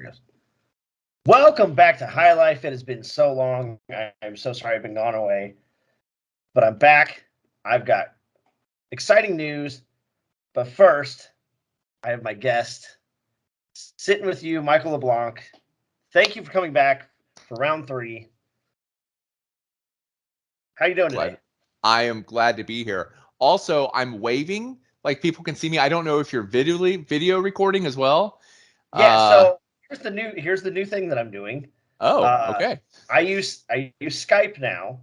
goes. Welcome back to High Life. It has been so long. I'm so sorry I've been gone away. But I'm back. I've got exciting news. But first, I have my guest sitting with you, Michael LeBlanc. Thank you for coming back for round 3. How you doing today? I am glad to be here. Also, I'm waving, like people can see me. I don't know if you're video recording as well. Yeah, so here's the new thing that I'm doing. Okay. I use Skype now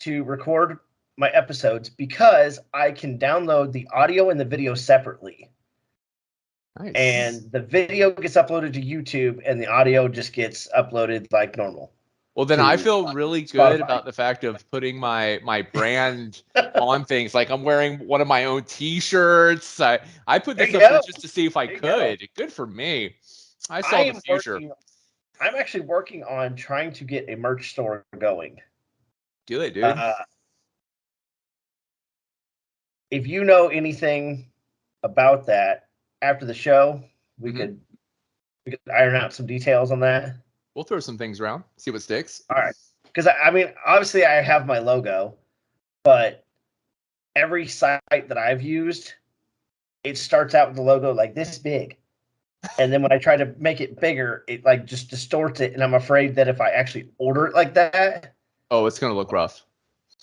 to record my episodes because I can download the audio and the video separately. Nice. And the video gets uploaded to YouTube and the audio just gets uploaded like normal. Well, then I feel really good about the fact of putting my brand on things. Like I'm wearing one of my own T-shirts. I put this up there just to see if I could. Good for me. I saw the future. I'm actually working on trying to get a merch store going. Good, dude. If you know anything about that, after the show, we could iron out some details on that. We'll throw some things around, see what sticks. All right. Because, I mean, obviously I have my logo, but every site that I've used, it starts out with the logo like this big. And then when I try to make it bigger, it like just distorts it. And I'm afraid that if I actually order it like that, oh, it's going to look rough.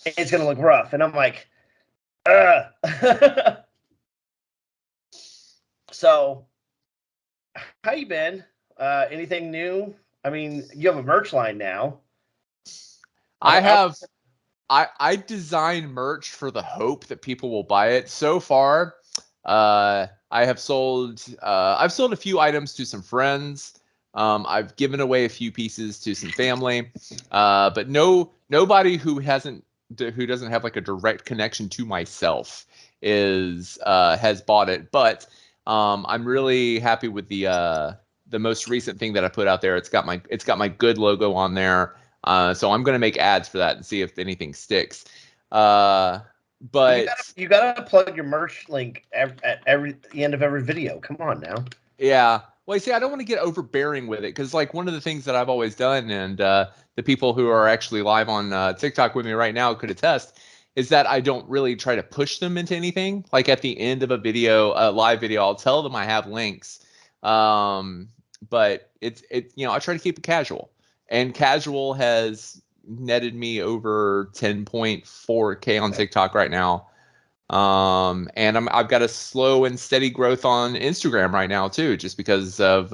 It's going to look rough. And I'm like, ugh. So, how you been? Anything new? I mean, you have a merch line now. I design merch for the hope that people will buy it. So far, I've sold a few items to some friends. I've given away a few pieces to some family, but nobody who doesn't have like a direct connection to myself has bought it. But I'm really happy with the most recent thing that I put out there. It's got my good logo on there. So I'm going to make ads for that and see if anything sticks. But you gotta plug your merch link at the end of every video. Come on now. Yeah. Well, you see, I don't want to get overbearing with it because, like, one of the things that I've always done, and the people who are actually live on TikTok with me right now could attest, is that I don't really try to push them into anything. Like at the end of a video, a live video, I'll tell them I have links. But I try to keep it casual. And casual has netted me over 10.4K on TikTok right now. And I've got a slow and steady growth on Instagram right now too, just because of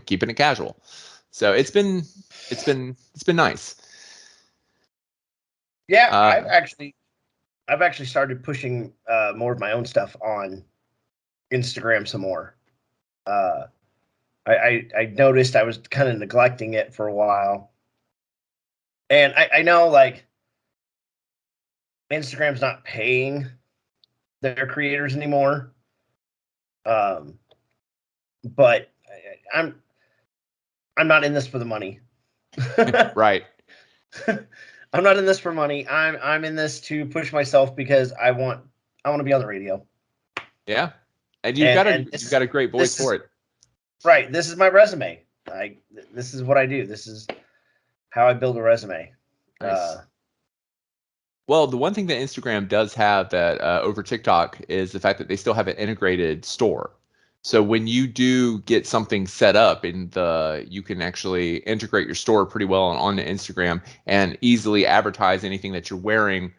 keeping it casual. So it's been nice. Yeah, I've actually started pushing more of my own stuff on Instagram some more. I noticed I was kind of neglecting it for a while. And I know like Instagram's not paying their creators anymore. But I'm not in this for the money. Right. I'm not in this for money. I'm in this to push myself because I want to be on the radio. Yeah. And you've got a great voice for it. Right. This is my resume. This is what I do. This is how I build a resume. Nice. Well, the one thing that Instagram does have that over TikTok is the fact that they still have an integrated store. So when you do get something set up you can actually integrate your store pretty well onto Instagram and easily advertise anything that you're wearing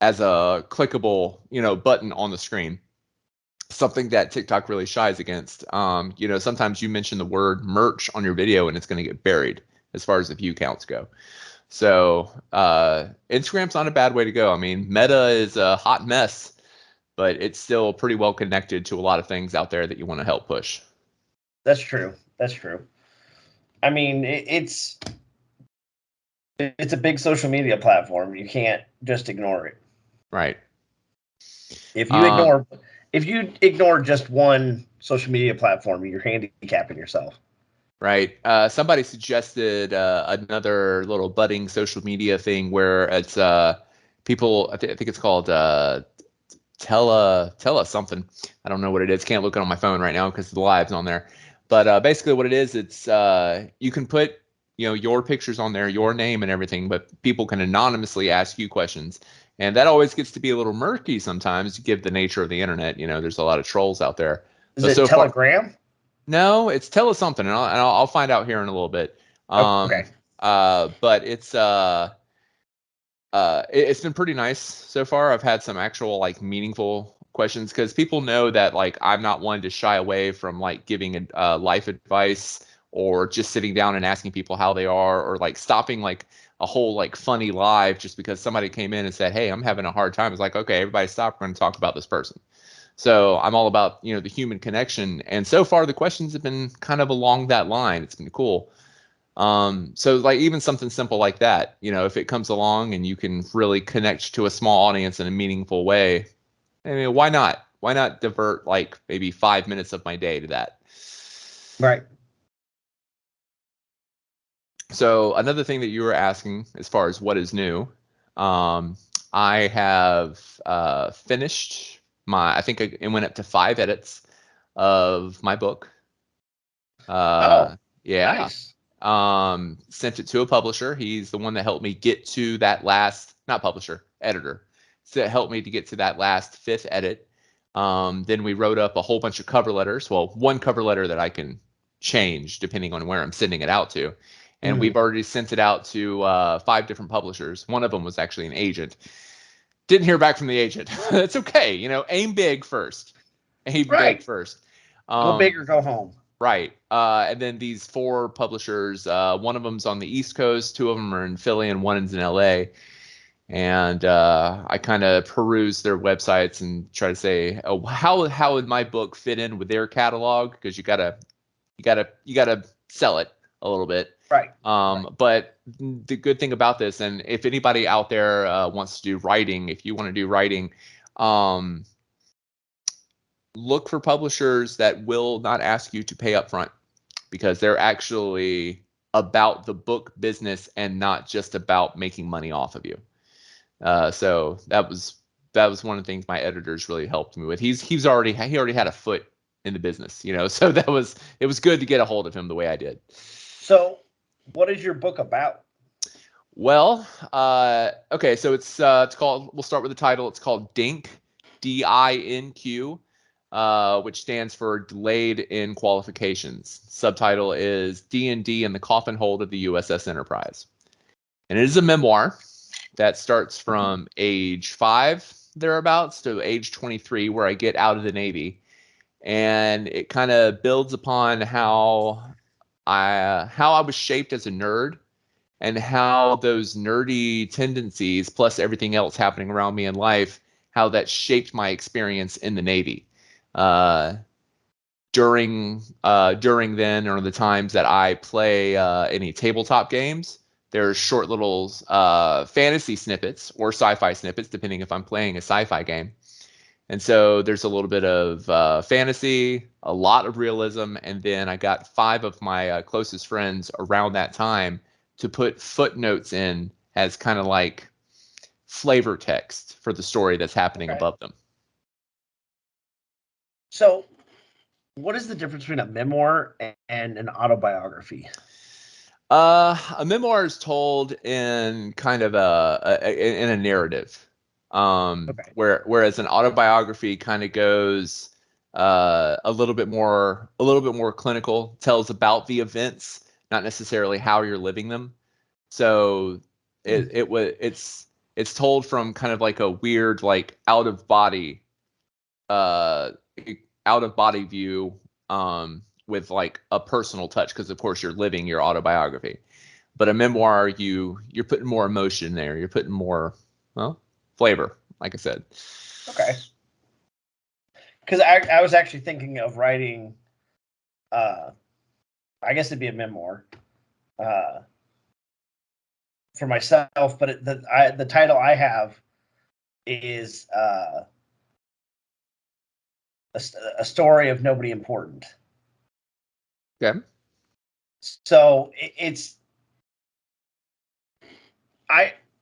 as a clickable, button on the screen. Something that TikTok really shies against. Sometimes you mention the word merch on your video and it's going to get buried as far as the view counts go. So Instagram's not a bad way to go. I mean, Meta is a hot mess, but it's still pretty well connected to a lot of things out there that you want to help push. That's true. I mean, it's a big social media platform. You can't just ignore it. Right. If you ignore just one social media platform, you're handicapping yourself. Right. Somebody suggested another little budding social media thing where it's people. I think it's called Tella something. I don't know what it is. Can't look it on my phone right now because the live's on there. But basically what it is, it's you can put your pictures on there, your name and everything, but people can anonymously ask you questions. And that always gets to be a little murky sometimes, given the nature of the internet. There's a lot of trolls out there. Is But it so far, Telegram? no, it's tell us something, and I'll find out here in a little bit. Okay. But it's been pretty nice so far. I've had some actual like meaningful questions because people know that like I'm not one to shy away from like giving life advice or just sitting down and asking people how they are, or like stopping like a whole like funny live just because somebody came in and said, "Hey, I'm having a hard time." It's like, okay, everybody stop. We're going to talk about this person. So I'm all about the human connection, and so far the questions have been kind of along that line. It's been cool. So like even something simple like that, if it comes along and you can really connect to a small audience in a meaningful way, I mean, why not? Why not divert like maybe 5 minutes of my day to that? Right. So another thing that you were asking as far as what is new, I have finished I think it went up to 5 edits of my book. Oh, Yeah. nice. Sent it to a publisher. He's the one that helped me get to that last, not publisher, editor. So it helped me to get to that last 5th edit. Then we wrote up a whole bunch of cover letters. Well, one cover letter that I can change depending on where I'm sending it out to. And we've already sent it out to 5 different publishers. One of them was actually an agent. Didn't hear back from the agent. It's okay. Aim big first. Aim big Right. first. Go big or go home. Right. And then these 4 publishers, one of them's on the East Coast, 2 of them are in Philly, and one is in LA. And I kind of peruse their websites and try to say, oh, how would my book fit in with their catalog? Because you gotta sell it a little bit. Right. Right. But the good thing about this, and if anybody out there wants to do writing, if you want to do writing, um, look for publishers that will not ask you to pay up front, because they're actually about the book business and not just about making money off of you. So that was one of the things my editors really helped me with. He already had a foot in the business, so it was good to get a hold of him the way I did. So, what is your book about? Well, okay, so it's called. We'll start with the title. It's called DINQ, DINQ, which stands for Delayed in Qualifications. Subtitle is D&D in the Coffin Hold of the USS Enterprise, and it is a memoir that starts from age 5 thereabouts to age 23, where I get out of the Navy, and it kind of builds upon how I was shaped as a nerd, and how those nerdy tendencies plus everything else happening around me in life, how that shaped my experience in the Navy. During then, or the times that I play any tabletop games, there's short little fantasy snippets or sci-fi snippets, depending if I'm playing a sci-fi game. And so there's a little bit of fantasy, a lot of realism, and then I got 5 of my closest friends around that time to put footnotes in as kind of like flavor text for the story that's happening Okay. above them. So, what is the difference between a memoir and an autobiography? A memoir is told in kind of in a narrative, Okay. whereas an autobiography kind of goes a little bit more clinical, tells about the events, not necessarily how you're living them. So it's told from kind of like a weird like uh out of body view, with like a personal touch, because of course you're living your autobiography. But a memoir, you're putting more emotion there, you're putting more, well, flavor, like I said. Okay. Because I was actually thinking of writing, I guess it'd be a memoir uh, for myself, but the title I have is a story of nobody important. Okay. So it's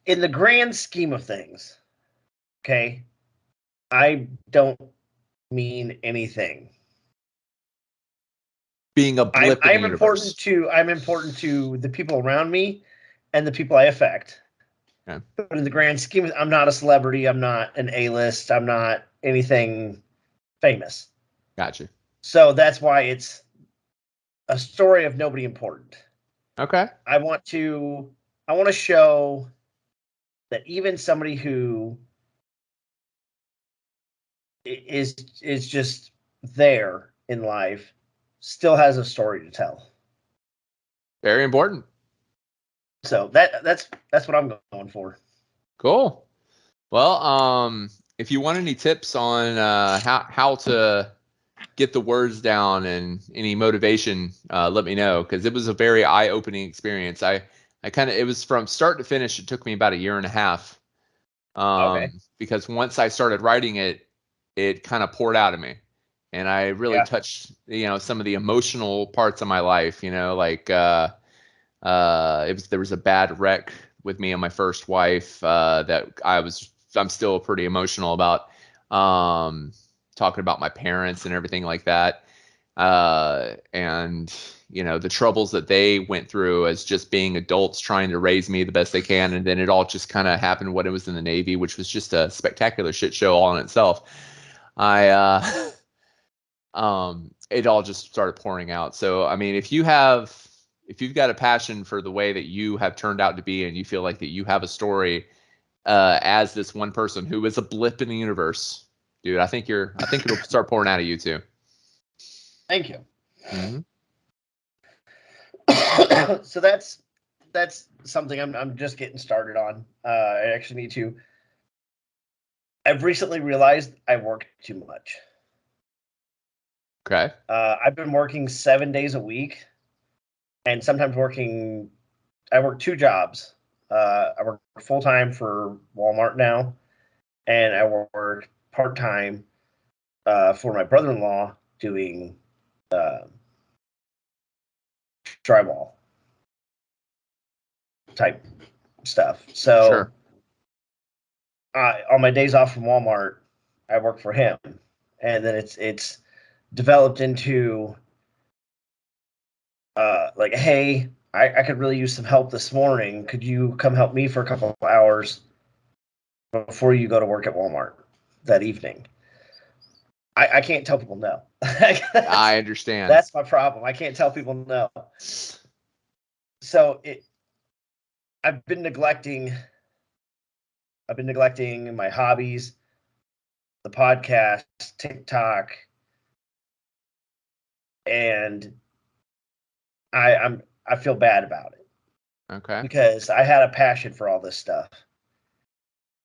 in the grand scheme of things, okay, I don't mean anything. being a blip in the universe. I'm important to the people around me and the people I affect. Okay. But in the grand scheme, I'm not a celebrity. I'm not an A-list. I'm not anything famous. Gotcha. So that's why it's a story of nobody important. Okay. I want to show that even somebody who is just there in life still has a story to tell. Very important. So that's what I'm going for. Cool. Well, if you want any tips on how to get the words down and any motivation, let me know, because it was a very eye-opening experience. I kind of, it was from start to finish. It took me about 1.5 years. Okay. Because once I started writing it, it kind of poured out of me, and I really touched, some of the emotional parts of my life. Like there was a bad wreck with me and my first wife that I'm still pretty emotional about. Talking about my parents and everything like that, and the troubles that they went through as just being adults trying to raise me the best they can, and then it all just kind of happened when it was in the Navy, which was just a spectacular shit show all in itself. It all just started pouring out. So I mean, if you've got a passion for the way that you have turned out to be, and you feel like that you have a story as this one person who is a blip in the universe, dude, I think it'll start pouring out of you too. Thank you. Mm-hmm. So that's something I'm just getting started on. I actually need to. I've recently realized I work too much. Okay. I've been working 7 days a week, and sometimes I work 2 jobs. I work full time for Walmart now, and I work part time for my brother-in-law doing drywall type stuff. So Sure. on my days off from Walmart, I work for him, and then it's developed into like, hey, I could really use some help this morning. Could you come help me for a couple of hours before you go to work at Walmart that evening? I can't tell people no. I understand. That's my problem. I can't tell people no. So I've been neglecting my hobbies, the podcast, TikTok, and I feel bad about it. Okay. Because I had a passion for all this stuff.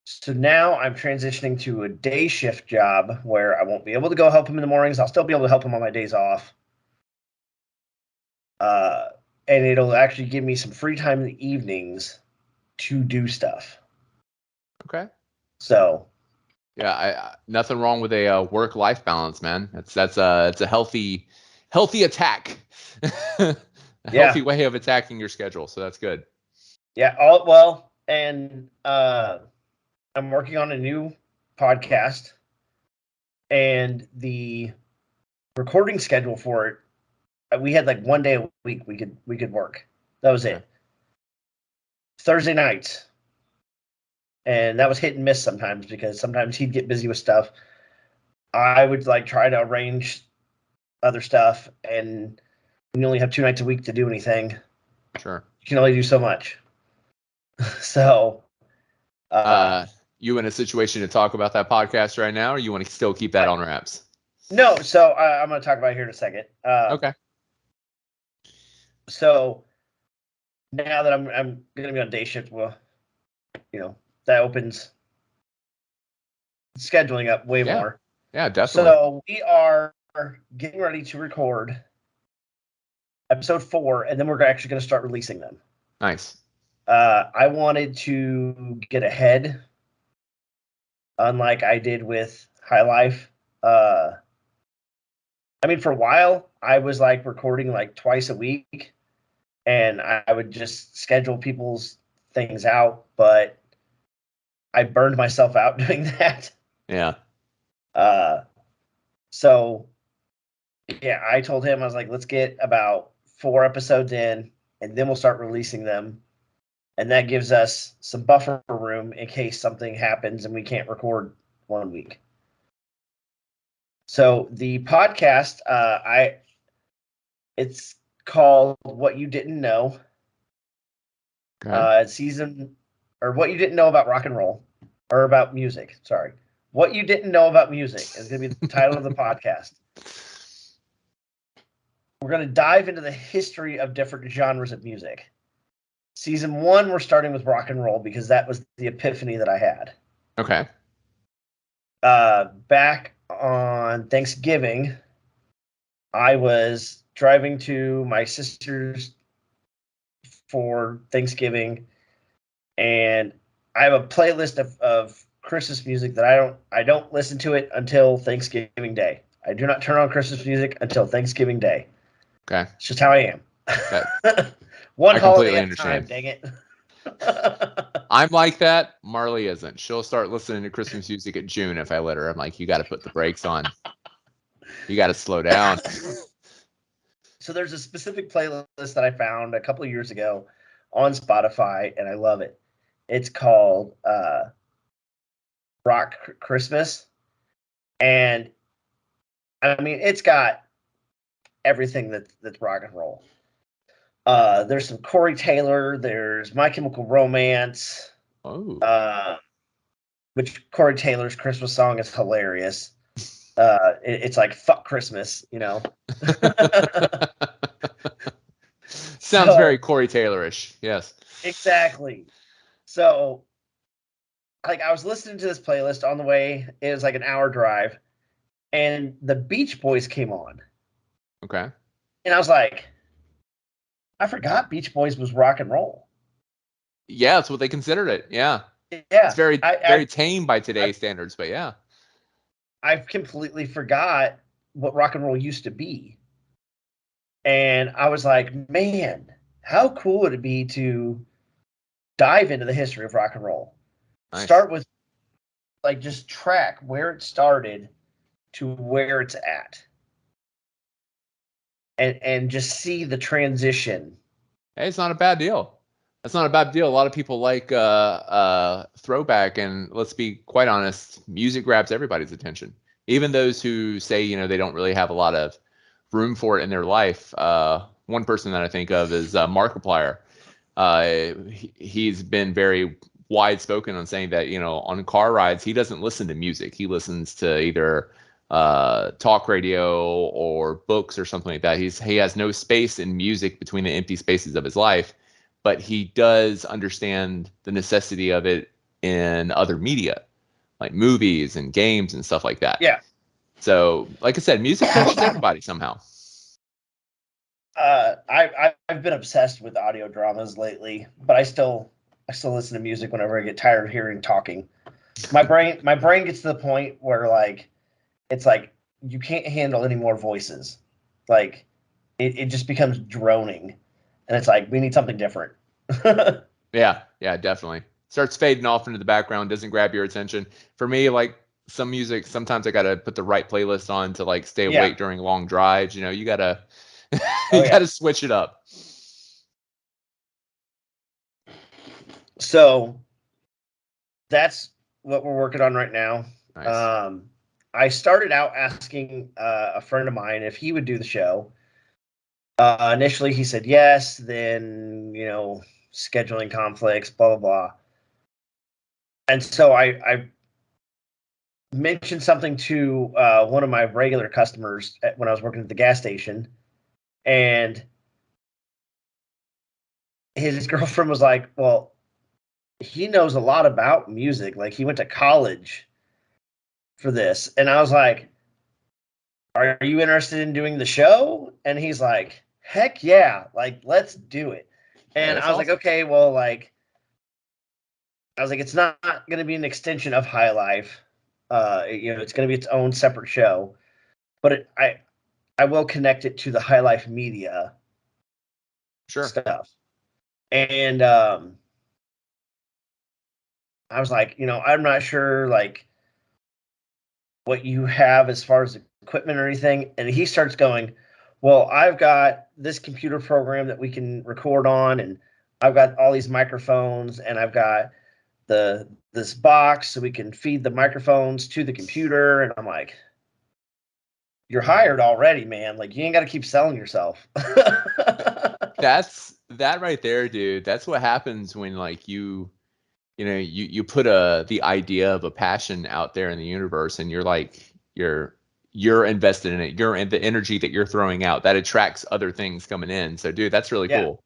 So now I'm transitioning to a day shift job where I won't be able to go help him in the mornings. I'll still be able to help him on my days off. And it'll actually give me some free time in the evenings to do stuff. Okay. So yeah, nothing wrong with a work-life balance, man. That's a healthy attack, a healthy way of attacking your schedule. So that's good. Yeah. And I'm working on a new podcast, and the recording schedule for it, we had like 1 day a week we could work. That was it. Thursday nights. And that was hit and miss sometimes because sometimes he'd get busy with stuff. I would like try to arrange other stuff, and when you only have 2 nights a week to do anything, Sure. you can only do so much. So you in a situation to talk about that podcast right now, or you want to still keep that on wraps? No, so I'm going to talk about it here in a second. Okay. So now that I'm going to be on day shift, well, that opens scheduling up way more. Yeah, definitely. So we are getting ready to record episode 4, and then we're actually going to start releasing them. Nice. I wanted to get ahead, unlike I did with High Life. I mean, for a while, I was like recording like twice a week, and I would just schedule people's things out, but I burned myself out doing that. Yeah. So Yeah, I told him, I was like, let's get about 4 episodes in, and then we'll start releasing them. And that gives us some buffer room in case something happens and we can't record 1 week. So the podcast, it's called What You Didn't Know. Okay. Season, or What You Didn't Know About Rock and Roll, or about music. Sorry. What You Didn't Know About Music is going to be the title of the podcast. We're going to dive into the history of different genres of music. Season 1, we're starting with rock and roll because that was the epiphany that I had. Okay. Back on Thanksgiving, I was driving to my sister's for Thanksgiving, and I have a playlist of Christmas music that I don't listen to it until Thanksgiving Day. I do not turn on Christmas music until Thanksgiving Day. Okay. It's just how I am. Okay. One I holiday completely at a time, understand. dang it. I'm like that. Marley isn't. She'll start listening to Christmas music at June if I let her. I'm like, you got to put the brakes on. You got to slow down. So there's a specific playlist that I found a couple of years ago on Spotify, and I love it. It's called Rock Christmas, and I mean it's got everything that's rock and roll. There's some Corey Taylor. There's My Chemical Romance. Oh. Which Corey Taylor's Christmas song is hilarious. It's like fuck Christmas, you know. Sounds very So Corey Taylorish. Yes. exactly. So like I was listening to this playlist on the way. It was like an hour drive, and the Beach Boys came on, Okay. and I was like, I forgot Beach Boys was rock and roll. Yeah, that's what they considered it. Yeah. It's Yeah, very, I, very I tame by I today's standards, but yeah. I completely forgot what rock and roll used to be. And I was like, man, how cool would it be to dive into the history of rock and roll? Nice. Start with like just track where it started to where it's at. And just see the transition. Hey, it's not a bad deal. That's not a bad deal. A lot of people like throwback, and let's be quite honest, music grabs everybody's attention. Even those who say, they don't really have a lot of room for it in their life. One person that I think of is Markiplier. He's been very wide spoken on saying that, on car rides, he doesn't listen to music. He listens to either talk radio or books or something like that. He has no space in music between the empty spaces of his life, but he does understand the necessity of it in other media, like movies and games and stuff like that. Yeah. So, like I said, music touches everybody somehow. I've been obsessed with audio dramas lately, but I still listen to music whenever I get tired of hearing talking. My brain gets to the point where like it's like you can't handle any more voices. Like it just becomes droning. And it's like we need something different. Yeah, yeah, definitely. Starts fading off into the background, doesn't grab your attention. For me, like some music, sometimes I gotta put the right playlist on to like stay Yeah. awake during long drives. You gotta Oh you yeah. gotta switch it up. So that's what we're working on right now. Nice. Um, I started out asking a friend of mine if he would do the show. Initially, he said yes. Then scheduling conflicts, blah blah blah. And so I mentioned something to one of my regular customers when I was working at the gas station, and his girlfriend was like, "Well, he knows a lot about music. Like he went to college for this." And I was like, "Are you interested in doing the show?" And he's like, "Heck yeah, like let's do it." Hey, And that's I was like, awesome. "Okay, well, like I was like, it's not going to be an extension of High Life. It's going to be its own separate show, but I will connect it to the High Life Media Sure. stuff." And I was like, I'm not sure like what you have as far as equipment or anything, and he starts going, well, I've got this computer program that we can record on, and I've got all these microphones, and I've got this box so we can feed the microphones to the computer. And I'm like, you're hired already, man. Like, you ain't got to keep selling yourself. That's that right there, dude. That's what happens when like you put the idea of a passion out there in the universe, and you're like you're invested in it. You're in the energy that you're throwing out that attracts other things coming in. So, dude, that's really Yeah. cool.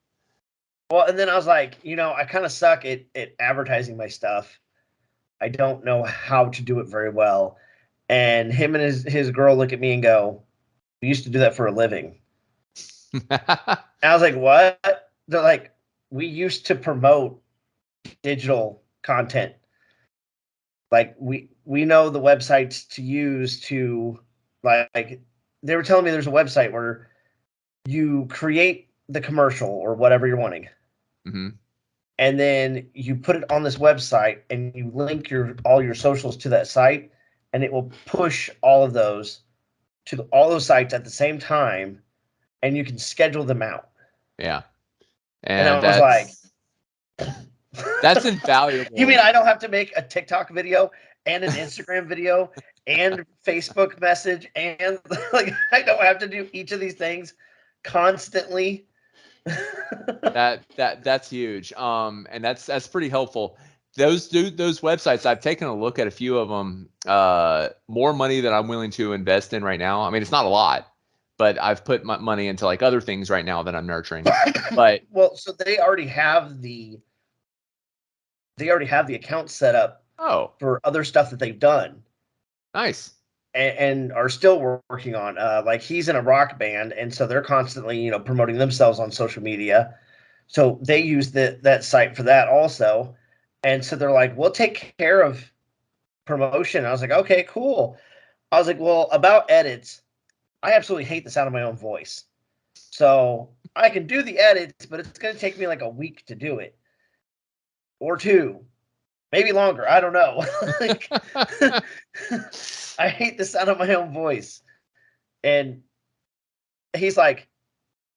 Well, and then I was like, I kind of suck at advertising my stuff. I don't know how to do it very well. And him and his girl look at me and go, we used to do that for a living. And I was like, what? They're like, we used to promote digital content. Like we know the websites to use to, like, they were telling me there's a website where you create the commercial or whatever you're wanting. Mm-hmm. And then you put it on this website and you link all your socials to that site, and it will push all of those to all those sites at the same time, and you can schedule them out. Yeah. And And I was like, that's invaluable. You mean I don't have to make a TikTok video and an Instagram video and Facebook message, and like I don't have to do each of these things constantly? That's huge. And that's pretty helpful. Those websites, I've taken a look at a few of them. More money than I'm willing to invest in right now. I mean, it's not a lot, but I've put my money into like other things right now that I'm nurturing. But well, so they already have the account set up for other stuff that they've done. Nice. And are still working on. Like he's in a rock band, and so they're constantly, promoting themselves on social media. So they use that site for that also. And so they're like, we'll take care of promotion. I was like, okay, cool. I was like, well, about edits, I absolutely hate the sound of my own voice. So I can do the edits, but it's going to take me like a week to do it, or two, maybe longer. I don't know. Like, I hate the sound of my own voice. And he's like,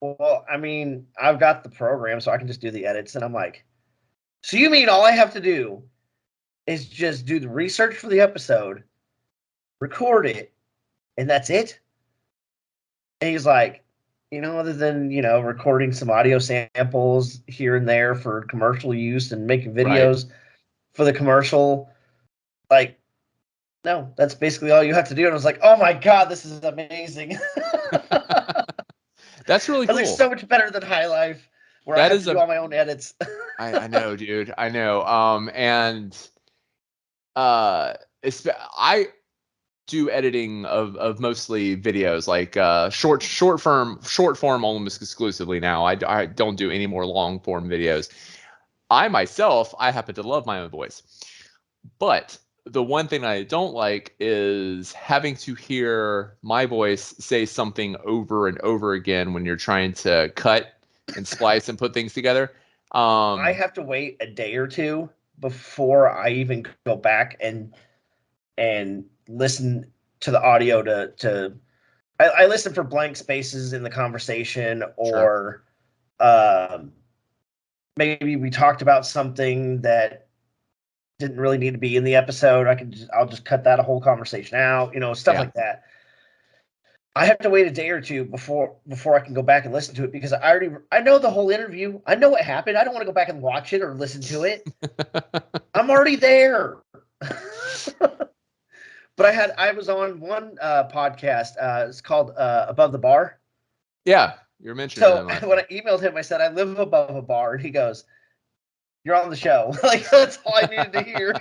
well, I mean, I've got the program, so I can just do the edits. And I'm like, so you mean all I have to do is just do the research for the episode, record it, and that's it? And he's like, other than, recording some audio samples here and there for commercial use and making videos for the commercial, like, no, that's basically all you have to do. And I was like, oh my God, this is amazing. That's really cool. That's like so much better than High Life, where I have to do all my own edits. I know, dude. I know. I do editing of mostly videos, like short form almost exclusively now. I don't do any more long form videos. I happen to love my own voice, but the one thing I don't like is having to hear my voice say something over and over again when you're trying to cut and splice and put things together. I have to wait a day or two before I even go back and listen to the audio I listen for blank spaces in the conversation, or maybe we talked about something that didn't really need to be in the episode. I'll just cut that whole conversation out, stuff like that. I have to wait a day or two before I can go back and listen to it, because I know the whole interview. I know what happened. I don't want to go back and watch it or listen to it. I'm already there. But I was on one podcast. It's called Above the Bar. Yeah, you're mentioning. So when I emailed him, I said I live above a bar, and he goes, "You're on the show." Like, that's all I needed to hear.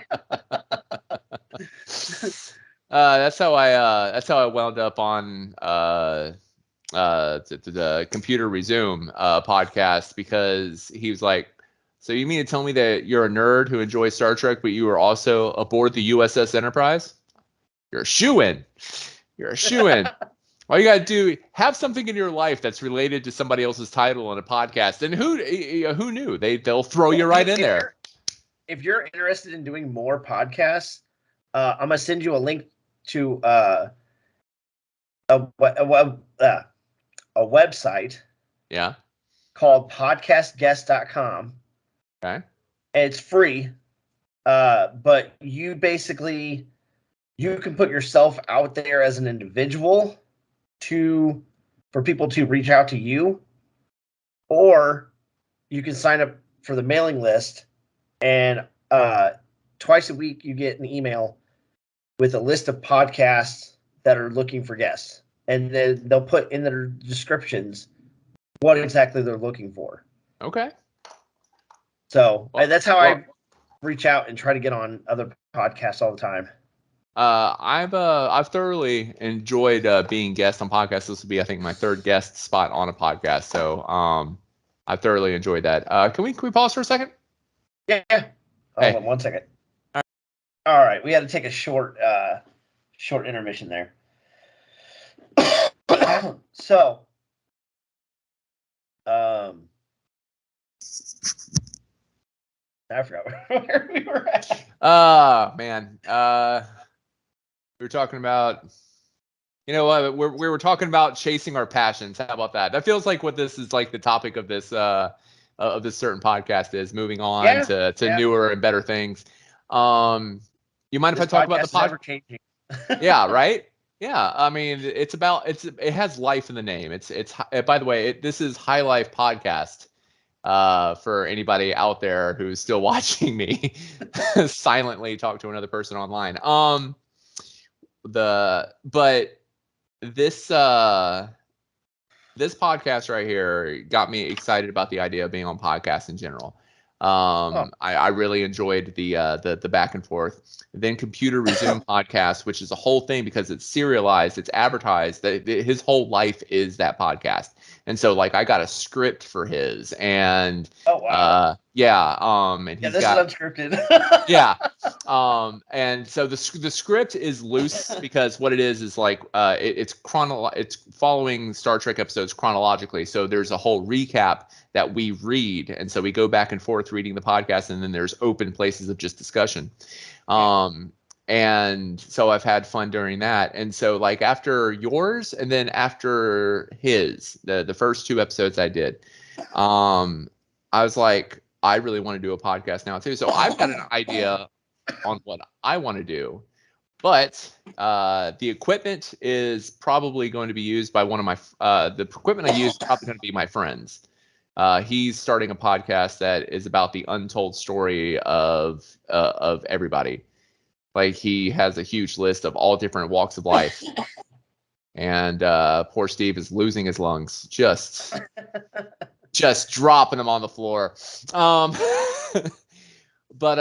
That's how I wound up on the Computer Resume podcast, because he was like, so you mean to tell me that you're a nerd who enjoys Star Trek, but you were also aboard the USS Enterprise? You're a shoo-in. You're a shoo-in. All you got to do, have something in your life that's related to somebody else's title on a podcast. And who knew? They'll throw you right in there. If you're interested in doing more podcasts, I'm going to send you a link to a website Yeah. called podcastguest.com. Okay. It's free, but you basically you can put yourself out there as an individual for people to reach out to you, or you can sign up for the mailing list, and twice a week you get an email with a list of podcasts that are looking for guests, and then they'll put in their descriptions what exactly they're looking for. Okay. So Well, that's how well, I reach out and try to get on other podcasts all the time. I've thoroughly enjoyed being guest on podcasts. This will be, I think, my third guest spot on a podcast. So I thoroughly enjoyed that. Can we pause for a second? Yeah. Hey. Hold on 1 second. All right, we had to take a short intermission there. So, I forgot where we were at. Man. We were talking about, you know what, we were talking about chasing our passions. How about that? That feels like what this is, like the topic of this certain podcast is, moving on to newer and better things. You mind if I talk about the podcast? Ever changing. Yeah, right. Yeah, I mean, it has life in the name. It's by the way, this is High Life Podcast. For anybody out there who's still watching me silently talk to another person online. But this podcast right here got me excited about the idea of being on podcasts in general. I really enjoyed the back and forth. Then Computer Resume podcast, which is a whole thing because it's serialized, it's advertised. That his whole life is that podcast, and so like I got a script for his, and oh wow, and this is unscripted. And so the script is loose because what it is like it's following Star Trek episodes chronologically. So there's a whole recap that we read, and so we go back and forth reading the podcast, and then there's open places of just discussion. And so I've had fun during that. And so like after yours and then after his, the first two episodes I did, I was like, I really want to do a podcast now too. So I've got an idea on what I want to do, but the equipment is probably going to be used by one of my the equipment I use is probably going to be my friends. He's starting a podcast that is about the untold story of everybody. Like he has a huge list of all different walks of life, and poor Steve is losing his lungs, just dropping them on the floor. But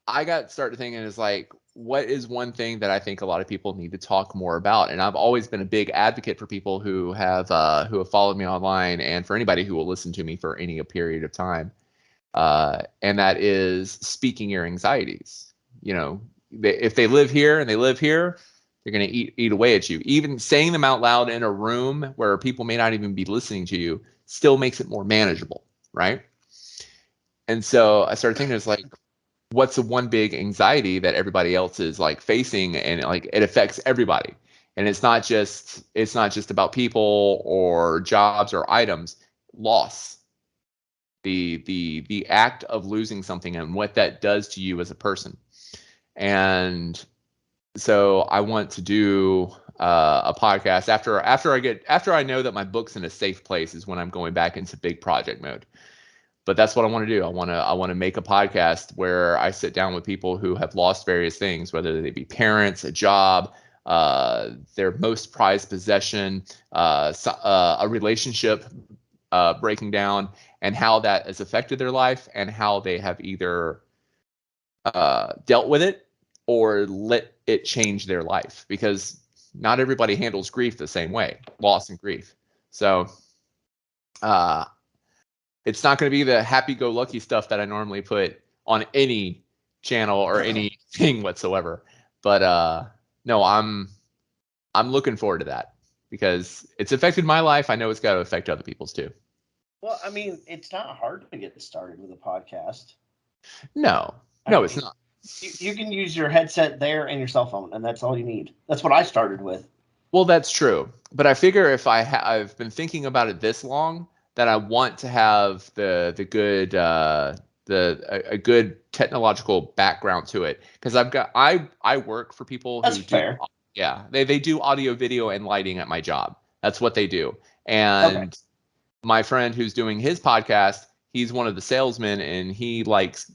I got started thinking, is like, what is one thing that I think a lot of people need to talk more about? And I've always been a big advocate for people who have followed me online, and for anybody who will listen to me for any period of time. And that is speaking your anxieties. You know, if they live here and they live here, they're going to eat away at you. Even saying them out loud in a room where people may not even be listening to you still makes it more manageable, right? And so I started thinking, it's like, what's the one big anxiety that everybody else is like facing, and like it affects everybody. And it's not just about people or jobs or items. Loss, the act of losing something and what that does to you as a person. And so I want to do a podcast after I know that my book's in a safe place, is when I'm going back into big project mode. But that's what I want to do. I want to make a podcast where I sit down with people who have lost various things, whether they be parents, a job, their most prized possession, a relationship breaking down, and how that has affected their life, and how they have either dealt with it or let it change their life, because not everybody handles grief the same way, loss and grief. So it's not going to be the happy-go-lucky stuff that I normally put on any channel or anything whatsoever. But no, I'm looking forward to that because it's affected my life. I know it's got to affect other people's too. Well, I mean, it's not hard to get started with a podcast. No, it's not. You can use your headset there and your cell phone, and that's all you need. That's what I started with. Well, that's true. But I figure if I've been thinking about it this long, that I want to have the good a good technological background to it, because I work for people That's who do, fair. yeah, they do audio, video, and lighting at my job. That's what they do. Okay. And my friend who's doing his podcast, he's one of the salesmen, and he likes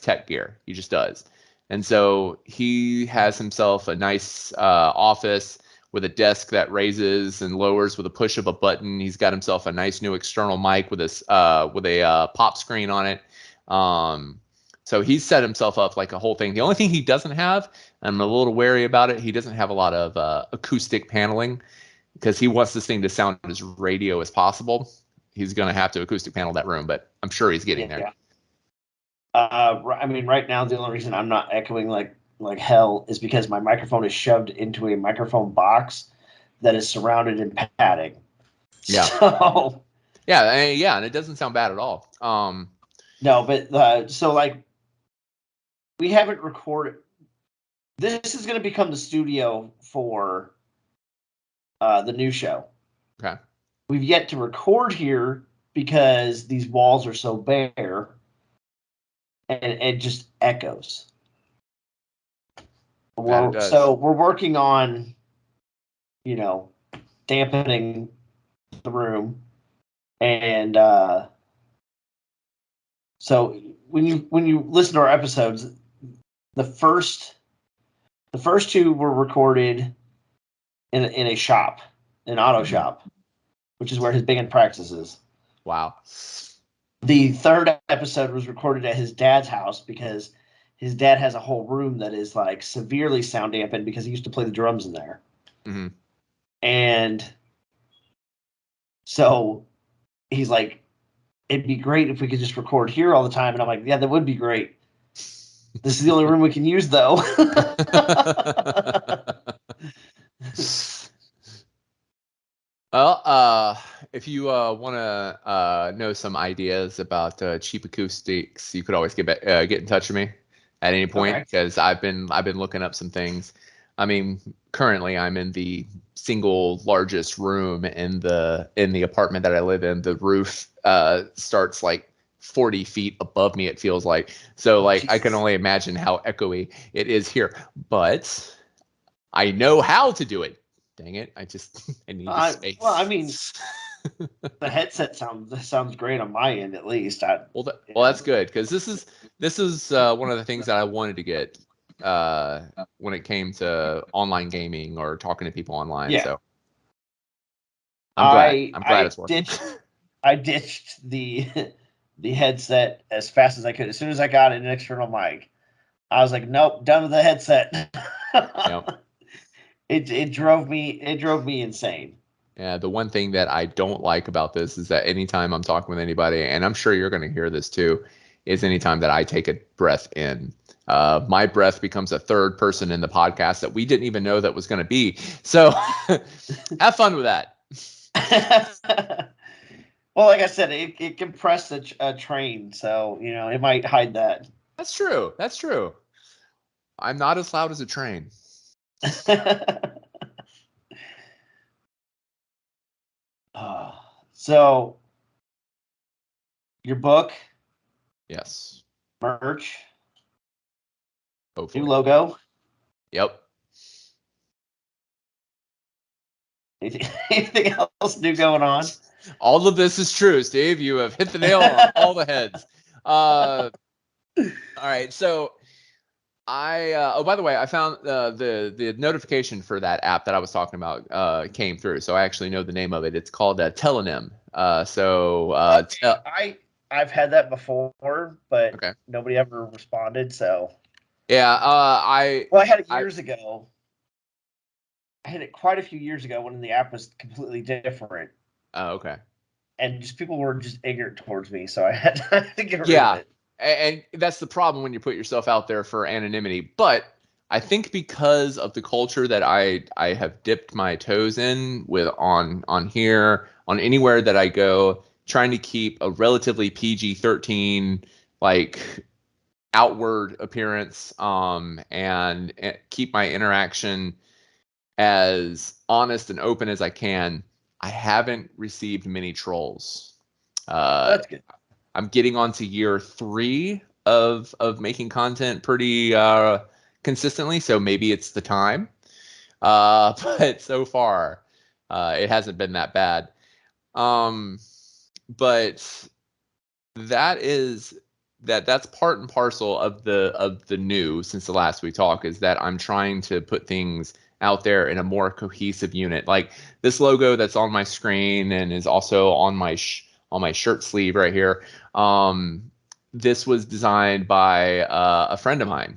tech gear. He just does. And so he has himself a nice office with a desk that raises and lowers with a push of a button. He's got himself a nice new external mic with a pop screen on it. So he's set himself up like a whole thing. The only thing he doesn't have, I'm a little wary about it, he doesn't have a lot of acoustic paneling, because he wants this thing to sound as radio as possible. He's going to have to acoustic panel that room, but I'm sure he's getting there. Yeah. I mean, right now the only reason I'm not echoing like hell is because my microphone is shoved into a microphone box that is surrounded in padding. Yeah. So Yeah, and it doesn't sound bad at all. no, but so like we haven't recorded. This is going to become the studio for the new show. Okay. We've yet to record here because these walls are so bare and it just echoes. So we're working on, dampening the room, and so when you listen to our episodes, the first two were recorded in a shop, an auto shop, which is where his band practices. Wow. The third episode was recorded at his dad's house because his dad has a whole room that is like severely sound dampened because he used to play the drums in there. Mm-hmm. And so he's like, it'd be great if we could just record here all the time. And I'm like, yeah, that would be great. This is the only room we can use, though. Well, if you want to know some ideas about cheap acoustics, you could always get in touch with me at any point, because I've been looking up some things. I mean, currently I'm in the single largest room in the apartment that I live in. The roof starts like 40 feet above me, it feels like. So like I can only imagine how echoey it is here. But I know how to do it. Dang it! I need the space. Well, I mean, the headset sounds great on my end, at least. Well, that's good, because this is one of the things that I wanted to get when it came to online gaming or talking to people online. Yeah. So I'm glad it's working. I ditched the headset as fast as I could. As soon as I got an external mic, I was like, nope, done with the headset. Yep. It drove me insane. Yeah, the one thing that I don't like about this is that anytime I'm talking with anybody, and I'm sure you're going to hear this too, is anytime that I take a breath in, my breath becomes a third person in the podcast that we didn't even know that was going to be. So have fun with that. Well, like I said, it compressed a train, so it might hide that. That's true. I'm not as loud as a train. So, your book, yes, merch, hopefully. new logo. Yep. Anything else new going on? All of this is true, Steve. You have hit the nail on all the heads. All right, so oh, by the way, I found the notification for that app that I was talking about came through, so I actually know the name of it. It's called Telenym. I've had that before, but nobody ever responded. So yeah, I had it years ago. I had it quite a few years ago when the app was completely different. Oh, okay. And just people were just ignorant towards me, so I had to get rid of it. And that's the problem when you put yourself out there for anonymity. But I think because of the culture that I have dipped my toes in with on here, on anywhere that I go, trying to keep a relatively PG-13 like outward appearance, and keep my interaction as honest and open as I can. I haven't received many trolls. That's good. I'm getting on to year 3 of making content pretty consistently, so maybe it's the time. But so far, it hasn't been that bad. But that's part and parcel of the new since the last we talked, is that I'm trying to put things out there in a more cohesive unit. Like this logo that's on my screen and is also on my shirt sleeve right here. This was designed by a friend of mine.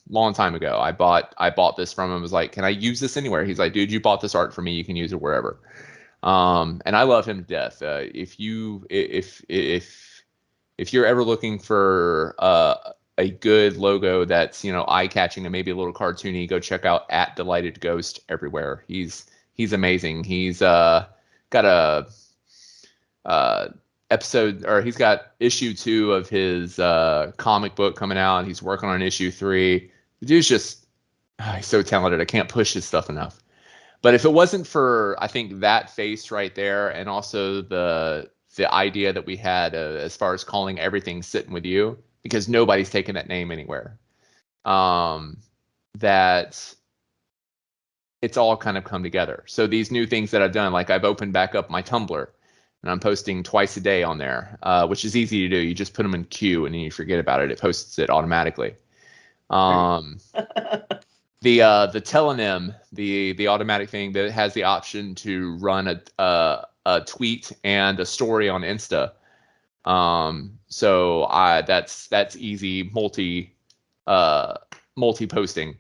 Long time ago. I bought this from him. Was like, can I use this anywhere? He's like, dude, you bought this art for me. You can use it wherever. And I love him to death. If you're ever looking for a good logo that's, you know, eye-catching and maybe a little cartoony, go check out @DelightedGhost everywhere. He's amazing. He's got a episode, or he's got issue 2 of his comic book coming out, and he's working on issue 3. The dude's just he's so talented. I can't push his stuff enough. But if it wasn't for, I think, that face right there, and also the idea that we had as far as calling everything Sitting With You, because nobody's taken that name anywhere, that it's all kind of come together. So these new things that I've done, like I've opened back up my Tumblr, and I'm posting twice a day on there, which is easy to do. You just put them in queue, and then you forget about it. It posts it automatically. The Telenym, the automatic thing that has the option to run a tweet and a story on Insta. So that's easy multi posting.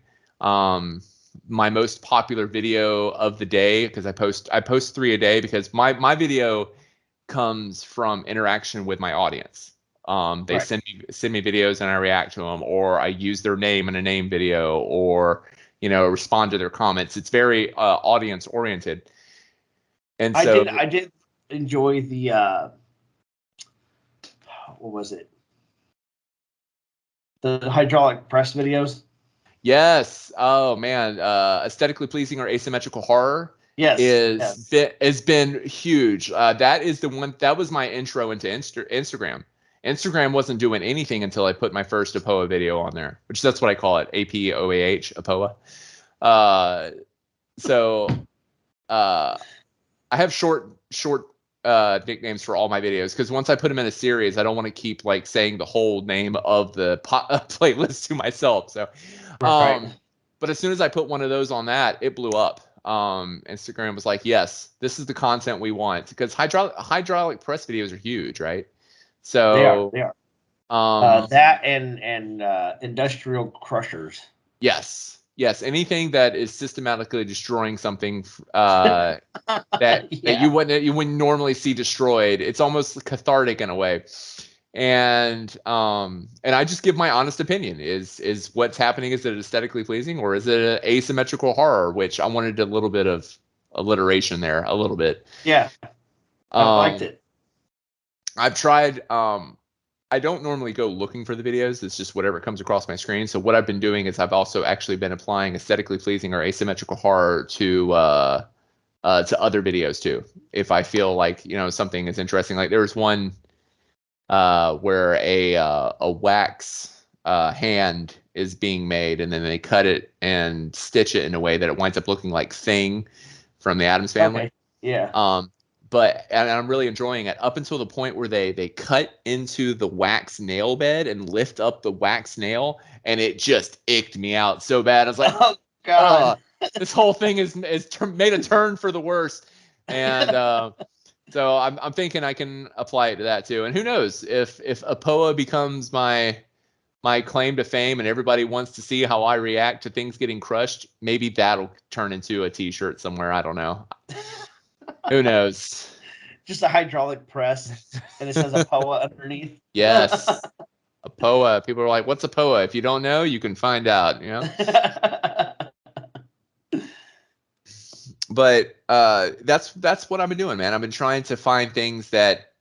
My most popular video of the day, because I post 3 a day, because my video comes from interaction with my audience. They Right. send me videos and I react to them, or I use their name in a name video, or, you know, respond to their comments. It's very audience oriented. And so I did enjoy the what was it? The hydraulic press videos. yes. Oh man, aesthetically pleasing or asymmetrical horror Yes. has been huge. That is the one that was my intro into Instagram. Instagram wasn't doing anything until I put my first APOA video on there, which that's what I call it, APOAH, APOA. So I have short nicknames for all my videos, because once I put them in a series, I don't want to keep like saying the whole name of the playlist to myself. So, Right. but as soon as I put one of those on that, it blew up. Instagram was like, yes, this is the content we want, because hydraulic press videos are huge, right? So They are. That and industrial crushers. yes, anything that is systematically destroying something that Yeah. you wouldn't normally see destroyed. It's almost cathartic in a way. And I just give my honest opinion. Is what's happening, is it aesthetically pleasing, or is it an asymmetrical horror, which I wanted a little bit of alliteration there, a little bit. Yeah. I liked it. I've tried I don't normally go looking for the videos. It's just whatever comes across my screen. So what I've been doing is I've also actually been applying aesthetically pleasing or asymmetrical horror to other videos too. If I feel like, you know, something is interesting, like there was one where a wax hand is being made, and then they cut it and stitch it in a way that it winds up looking like Thing from the Addams Family. Okay. Yeah. And I'm really enjoying it up until the point where they cut into the wax nail bed and lift up the wax nail, and it just icked me out so bad. I was like, Oh God. this whole thing is made a turn for the worse. And so I'm thinking I can apply it to that too. And who knows, if APOA becomes my claim to fame and everybody wants to see how I react to things getting crushed, maybe that'll turn into a t-shirt somewhere. I don't know. Who knows? Just a hydraulic press, and it says APOA underneath. Yes. APOA. People are like, what's APOA? If you don't know, you can find out, you know? But that's what I've been doing, man. I've been trying to find things that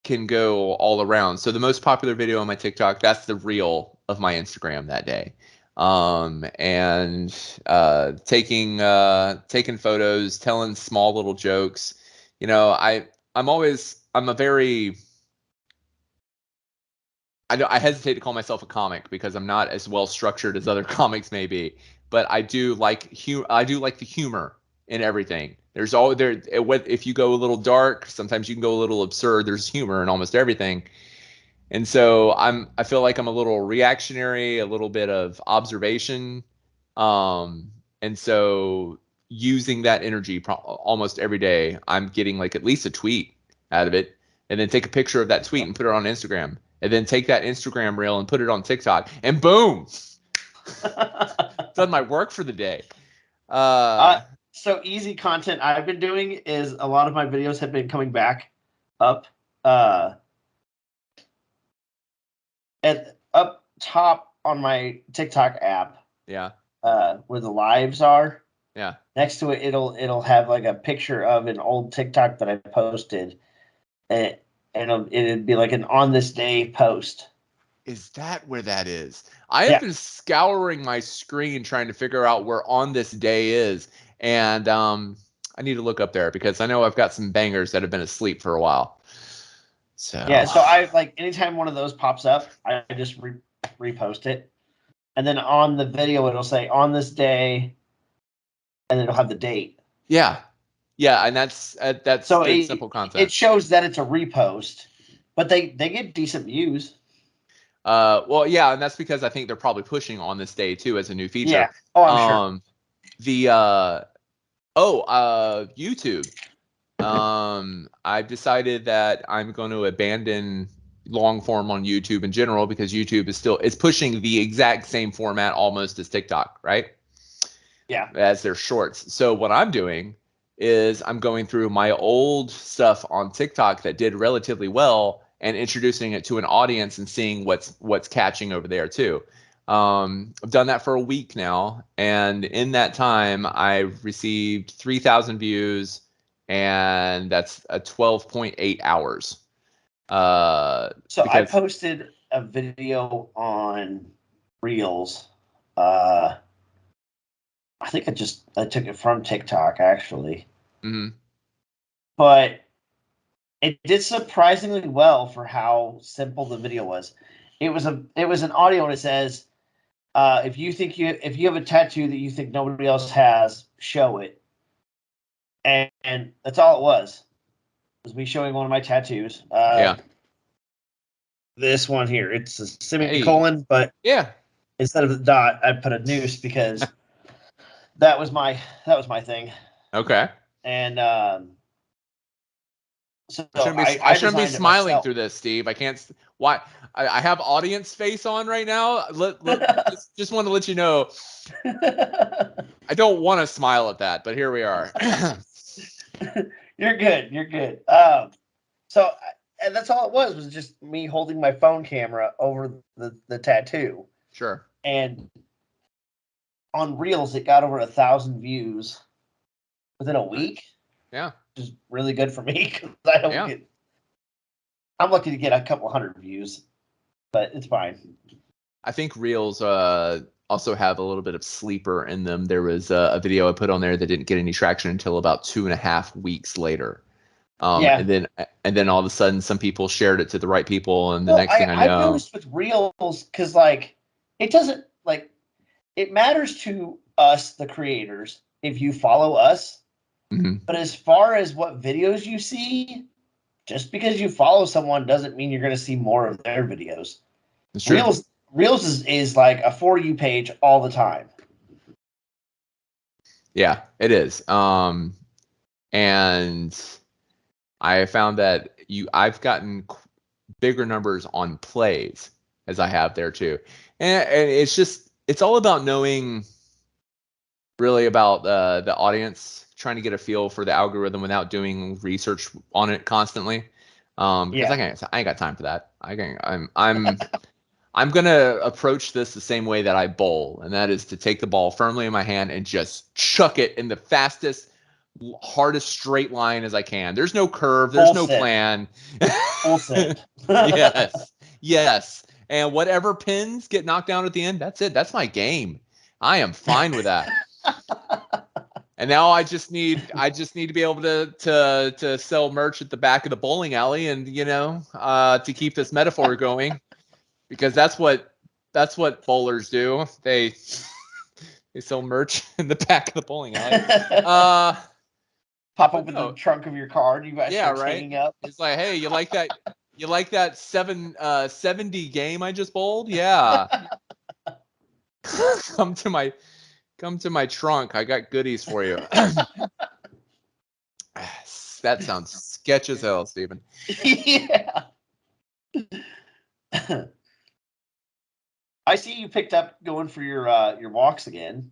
can go all around. So the most popular video on my TikTok, that's the reel of my Instagram that day. and taking photos, telling small little jokes. I'm a very I hesitate to call myself a comic because I'm not as well structured as other comics may be, but I do like the humor in everything. There's all there if you go a little dark, sometimes you can go a little absurd. There's humor in almost everything. And so I feel like I'm a little reactionary, a little bit of observation. And so using that energy almost every day, I'm getting like at least a tweet out of it, and then take a picture of that tweet and put it on Instagram, and then take that Instagram reel and put it on TikTok, and boom, done my work for the day. So easy content I've been doing is a lot of my videos have been coming back up. At up top on my TikTok app. Yeah. Where the lives are. Yeah. Next to it, it'll have like a picture of an old TikTok that I posted, and it'd be like an on this day post. Is that where that is? I have been scouring my screen trying to figure out where on this day is, and I need to look up there because I know I've got some bangers that have been asleep for a while. So yeah, so I like anytime one of those pops up, I just repost it, and then on the video it'll say on this day, and it'll have the date. Yeah, and that's so good, simple content. It shows that it's a repost, but they get decent views. Well, yeah, and that's because I think they're probably pushing on this day too as a new feature. Yeah. Oh, I'm sure. YouTube. I've decided that I'm going to abandon long form on YouTube in general because YouTube is pushing the exact same format almost as TikTok, right? Yeah. As their shorts. So what I'm doing is I'm going through my old stuff on TikTok that did relatively well and introducing it to an audience and seeing what's catching over there too. I've done that for a week now, and in that time, I've received 3,000 views, and that's a 12.8 hours. So I posted a video on Reels. I think I took it from TikTok actually. Mm-hmm. But it did surprisingly well for how simple the video was. It was an audio, and it says, if you have a tattoo that you think nobody else has, show it. And that's all it was. It was me showing one of my tattoos. This one here, it's a semicolon, but instead of the dot, I put a noose because that was my thing. Okay. And so I shouldn't be smiling through this, Steve. I can't. Why? I have audience face on right now. Just want to let you know. I don't want to smile at that, but here we are. You're good. You're good. So and that's all it was just me holding my phone camera over the tattoo. Sure. And on Reels, it got over 1,000 views within a week. Yeah. Which is really good for me because I don't get. I'm lucky to get a couple hundred views, but it's fine. I think Reels also have a little bit of sleeper in them. There was a video I put on there that didn't get any traction until about 2.5 weeks later. And then all of a sudden, some people shared it to the right people, and the next thing I know, I've noticed with Reels because like it doesn't like it matters to us, the creators, if you follow us. Mm-hmm. But as far as what videos you see, just because you follow someone doesn't mean you're going to see more of their videos. That's true. Reels is like a For You page all the time. Yeah, it is. And I found that I've gotten bigger numbers on plays as I have there too, and it's all about knowing really about the audience, trying to get a feel for the algorithm without doing research on it constantly. Because I ain't got time for that. I'm gonna approach this the same way that I bowl, and that is to take the ball firmly in my hand and just chuck it in the fastest, hardest straight line as I can. There's no curve. There's no plan. Full set. Yes. and whatever pins get knocked down at the end, that's it. That's my game. I am fine with that. And now I just need to be able to sell merch at the back of the bowling alley, and to keep this metaphor going, because that's what bowlers do. They sell merch in the back of the bowling alley. Pop open the trunk of your car and you guys start hanging up. It's like, hey, you like that? You like that 70 game I just bowled? Yeah. Come to my trunk. I got goodies for you. That sounds sketch as hell, Stephen. Yeah. I see you picked up going for your walks again.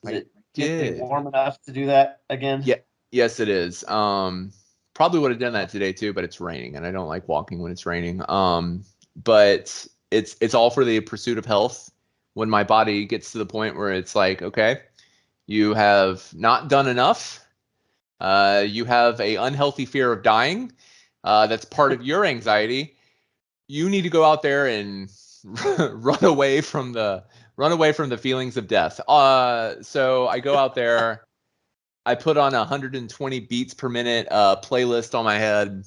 Is it getting warm enough to do that again? Yeah. Yes, it is. Probably would have done that today too, but it's raining, and I don't like walking when it's raining. But it's all for the pursuit of health. When my body gets to the point where it's like, okay, you have not done enough. You have a unhealthy fear of dying. That's part of your anxiety. You need to go out there and run away from the feelings of death. So I go out there. I put on 120 beats per minute playlist on my head,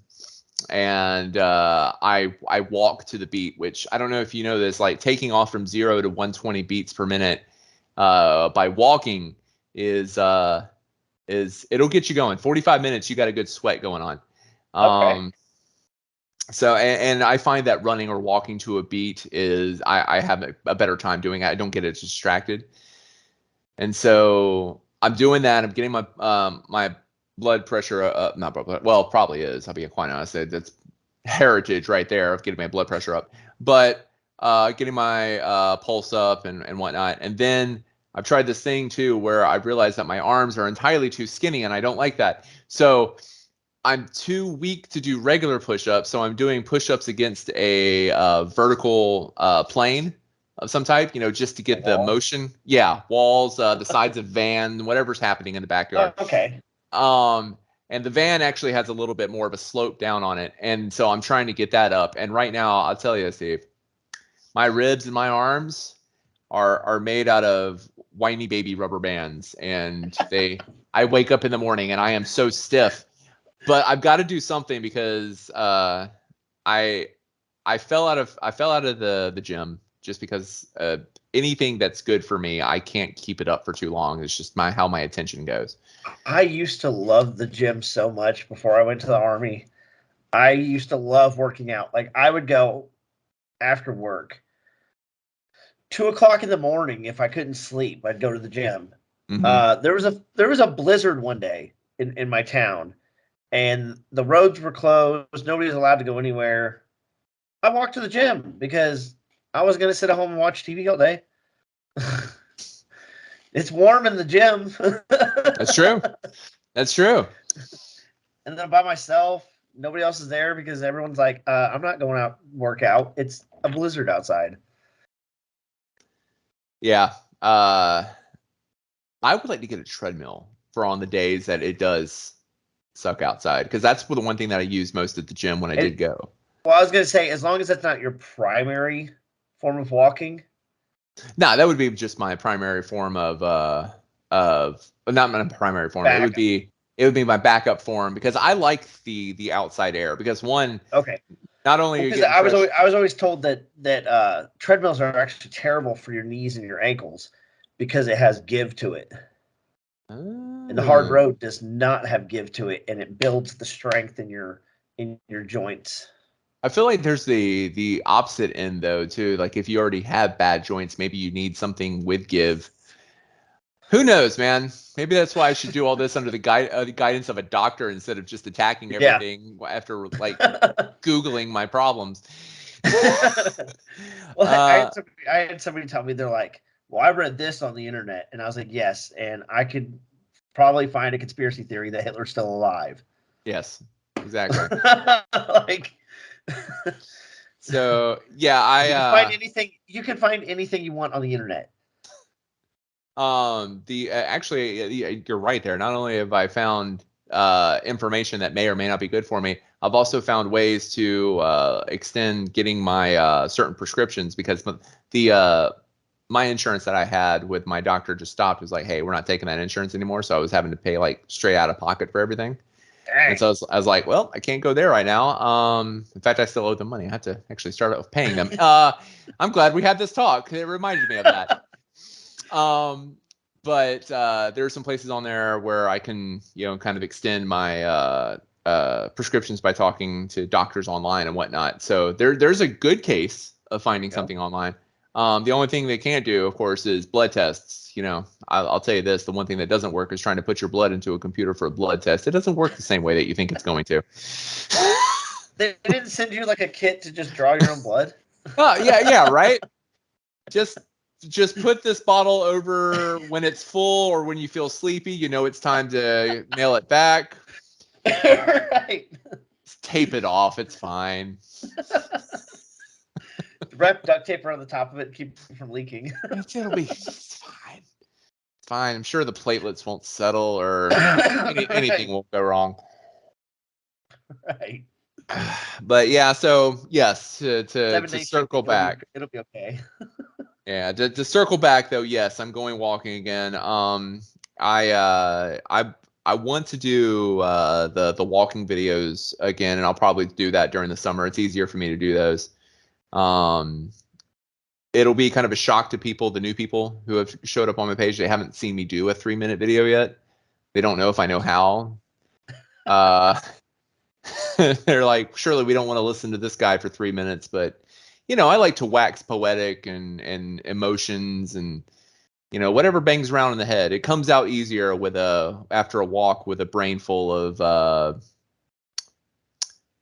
and I walk to the beat, which I don't know if you know this, like taking off from 0 to 120 beats per minute by walking is it'll get you going. 45 minutes, you got a good sweat going on. Okay. So, and I find that running or walking to a beat is, I have a better time doing it. I don't get it distracted. And so I'm doing that. I'm getting my my blood pressure up. Not blood, well, probably is. I'll be quite honest. That's heritage right there of getting my blood pressure up. But getting my pulse up and whatnot. And then I've tried this thing too where I've realized that my arms are entirely too skinny, and I don't like that. So I'm too weak to do regular push-ups, so I'm doing push-ups against a vertical plane of some type, just to get the motion. Yeah, walls, the sides of van, whatever's happening in the backyard. Okay. And the van actually has a little bit more of a slope down on it, and so I'm trying to get that up. And right now, I'll tell you, Steve, my ribs and my arms are made out of whiny baby rubber bands, and I wake up in the morning and I am so stiff. But I've got to do something because I fell out of the gym just because anything that's good for me, I can't keep it up for too long. It's just how my attention goes. I used to love the gym so much before I went to the Army. I used to love working out. Like I would go after work, 2:00 in the morning. If I couldn't sleep, I'd go to the gym. Mm-hmm. There was a blizzard one day in my town, and the roads were closed. Nobody was allowed to go anywhere. I walked to the gym because I was going to sit at home and watch TV all day. It's warm in the gym. That's true. That's true. And then I'm by myself. Nobody else is there because everyone's like, I'm not going out workout. It's a blizzard outside. Yeah. I would like to get a treadmill for on the days that it does suck outside, because that's the one thing that I use most at the gym when I did go. Well, I was going to say, as long as that's not your primary form of walking. No, that would be just my primary form of not my primary form. Backup. It would be my backup form, because I like the outside air, because one, okay, not only because I was always told that treadmills are actually terrible for your knees and your ankles because it has give to it. And the hard road does not have give to it, and it builds the strength in your joints. I feel like there's the opposite end though too. Like if you already have bad joints, maybe you need something with give. Who knows, man? Maybe that's why I should do all this under the guidance of a doctor instead of just attacking everything after like Googling my problems. Well, I had somebody tell me, they're like, well, I read this on the internet, and I was like, yes, and I could probably find a conspiracy theory that Hitler's still alive. Yes, exactly. Like, so yeah, you can find anything you want on the internet. Actually, you're right there. Not only have I found information that may or may not be good for me, I've also found ways to extend getting my certain prescriptions, because the my insurance that I had with my doctor just stopped. It was like, hey, we're not taking that insurance anymore. So I was having to pay like straight out of pocket for everything. Dang. And so I was like, well, I can't go there right now. In fact, I still owe them money. I have to actually start out with paying them. I'm glad we had this talk. It reminded me of that. But there are some places on there where I can, kind of extend my prescriptions by talking to doctors online and whatnot. So there's a good case of finding something online. The only thing they can't do, of course, is blood tests. I'll tell you this: the one thing that doesn't work is trying to put your blood into a computer for a blood test. It doesn't work the same way that you think it's going to. They didn't send you like a kit to just draw your own blood? Oh, yeah, right. Just put this bottle over when it's full or when you feel sleepy. It's time to mail it back. Right. Just tape it off. It's fine. Wrap duct tape around the top of it and keep it from leaking. It'll be fine. It's fine. I'm sure the platelets won't settle or anything won't go wrong. Right. But yeah, so yes, to circle back. It'll be okay. Yeah, to circle back though, yes, I'm going walking again. I want to do the walking videos again, and I'll probably do that during the summer. It's easier for me to do those. It'll be kind of a shock to people, the new people who have showed up on my page. They haven't seen me do a 3-minute video yet. They don't know if I know how. They're like, surely we don't want to listen to this guy for 3 minutes, but I like to wax poetic and emotions and whatever bangs around in the head. It comes out easier after a walk with a brain full of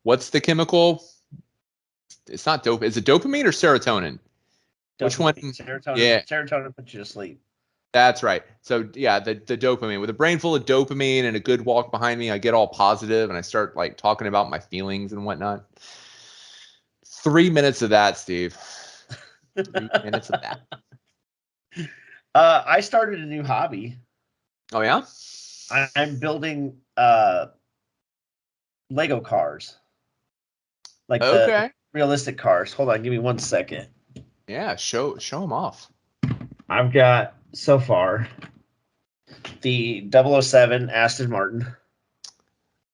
what's the chemical? It's not dope. Is it dopamine or serotonin? Which one? Serotonin. Yeah, serotonin puts you to sleep. That's right. So yeah, the dopamine. With a brain full of dopamine and a good walk behind me, I get all positive and I start like talking about my feelings and whatnot. 3 minutes of that, Steve. 3 minutes of that. I started a new hobby. Oh yeah? I'm building Lego cars. Like the realistic cars. Hold on, give me 1 second. Yeah, show them off. I've got so far the 007 Aston Martin.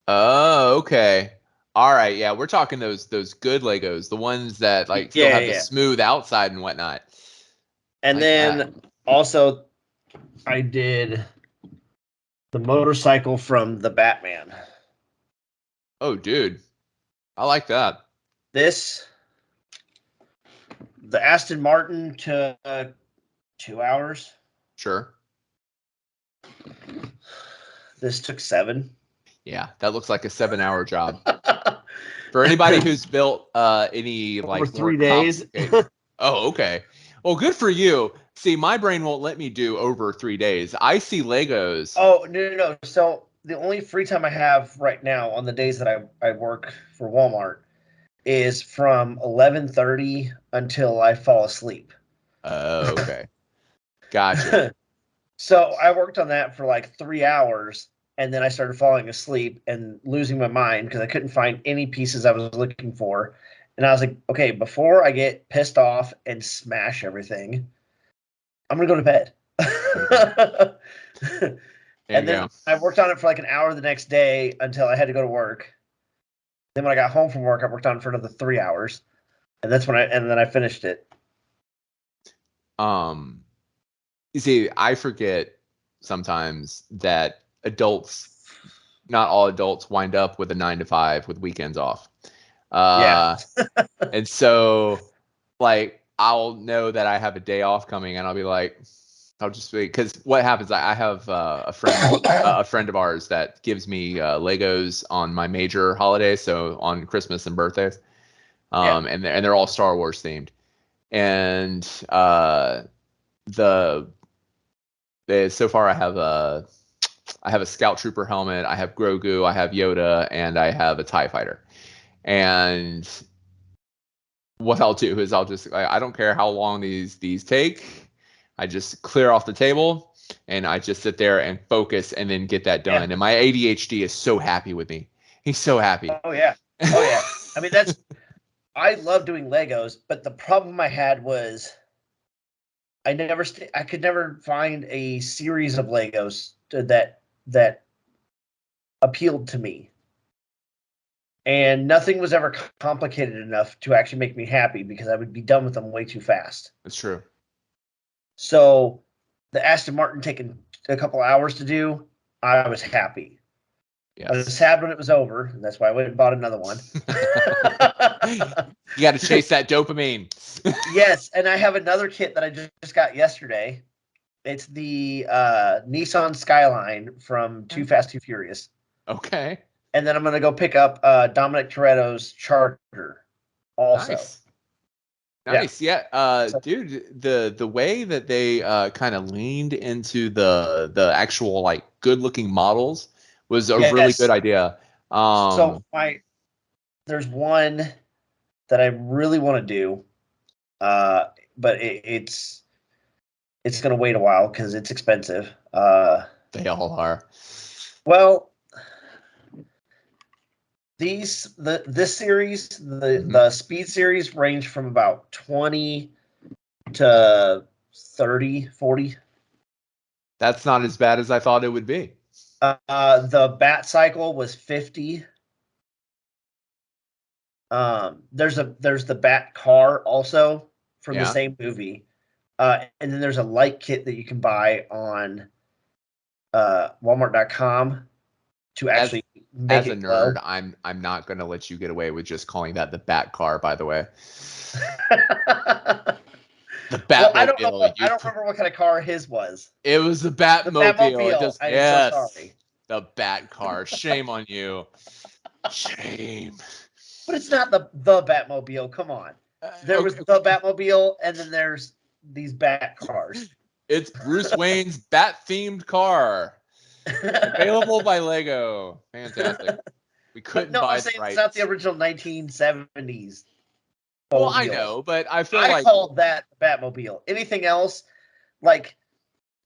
Oh, okay. All right, yeah, we're talking those good Legos, the ones that like still have the smooth outside and whatnot. And then also I did the motorcycle from the Batman. Oh, dude. I like that. The Aston Martin took 2 hours. Sure. This took 7. Yeah, that looks like a 7-hour job. For anybody who's built any like over 3 days. Oh, okay. Well, good for you. See, my brain won't let me do over 3 days. I see Legos. Oh, no. So the only free time I have right now on the days that I work for Walmart is from 11:30 until I fall asleep. Oh, okay. Gotcha. So I worked on that for like 3 hours, and then I started falling asleep and losing my mind because I couldn't find any pieces I was looking for. And I was like, okay, before I get pissed off and smash everything, I'm going to go to bed. And then I worked on it for like an hour the next day until I had to go to work. Then when I got home from work, I worked on it for another 3 hours. And that's when then I finished it. You see, I forget sometimes that not all adults wind up with a 9 to 5 with weekends off. And so like, I'll know that I have a day off coming and I'll be like, I'll just be, because what happens, I have a friend of ours that gives me Legos on my major holidays, so on Christmas and birthdays, and they're all Star Wars themed, and so far I have a Scout Trooper helmet, I have Grogu, I have Yoda, and I have a TIE Fighter, and what I'll do is I don't care how long these take. I just clear off the table and I just sit there and focus and then get that done. Yeah. And my ADHD is so happy with me. He's so happy. Oh yeah. Oh yeah. I mean, I love doing Legos, but the problem I had was I could never find a series of Legos that appealed to me. And nothing was ever complicated enough to actually make me happy because I would be done with them way too fast. That's true. So the Aston Martin taking a couple hours to do, I was happy. Yes. I was sad when it was over. And that's why I went and bought another one. You got to chase that dopamine. Yes, and I have another kit that I just got yesterday. It's the Nissan Skyline from Too Fast, Too Furious. Okay. And then I'm going to go pick up Dominic Toretto's Charger also. Nice. Yeah. Dude, the way that they kind of leaned into the actual like good looking models was a really good idea. So there's one that I really want to do, but it's going to wait a while because it's expensive. They all are. Well, this series, the Speed series, range from about 20 to 30, 40. That's not as bad as I thought it would be. The Bat Cycle was 50. There's the Bat car also from the same movie. And then there's a light kit that you can buy on Walmart.com to actually make it. As a nerd, glow. I'm not going to let you get away with just calling that the Bat car. By the way, the Batmobile. Well, I don't remember what kind of car his was. It was the Batmobile. The Batmobile. I am so sorry. The Bat car. Shame on you. Shame. But it's not the Batmobile. Come on. There was the Batmobile, and then there's these Bat cars. It's Bruce Wayne's Bat-themed car. Available by Lego. Fantastic. We couldn't buy the rights. It's not the original 1970s. Well, I know, but I called that Batmobile. Anything else, like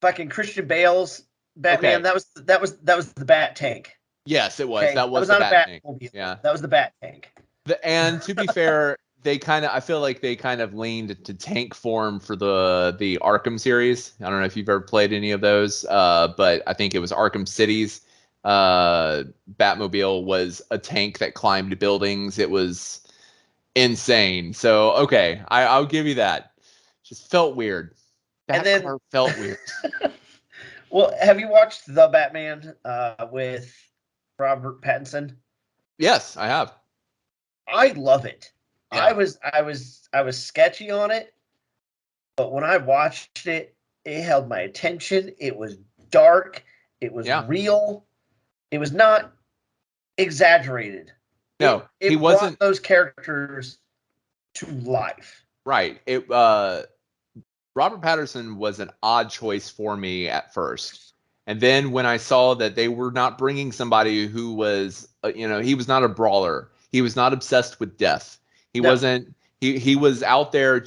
fucking Christian Bale's Batman, that was the Bat Tank. Yes, it was. Okay? That was the Bat Tank. Yeah, that was the Bat Tank. And to be fair, I feel like they kind of leaned to tank form for the Arkham series. I don't know if you've ever played any of those, but I think it was Arkham City's Batmobile was a tank that climbed buildings. It was insane. So okay, I'll give you that. Just felt weird. That car felt weird. Well, have you watched The Batman with Robert Pattinson? Yes, I have. I love it. Yeah. I was sketchy on it, but when I watched it, it held my attention. It was dark. It was real. It was not exaggerated. No, he wasn't brought those characters to life. Right. Robert Pattinson was an odd choice for me at first. And then when I saw that they were not bringing somebody who was, he was not a brawler. He was not obsessed with death. He wasn't, he was out there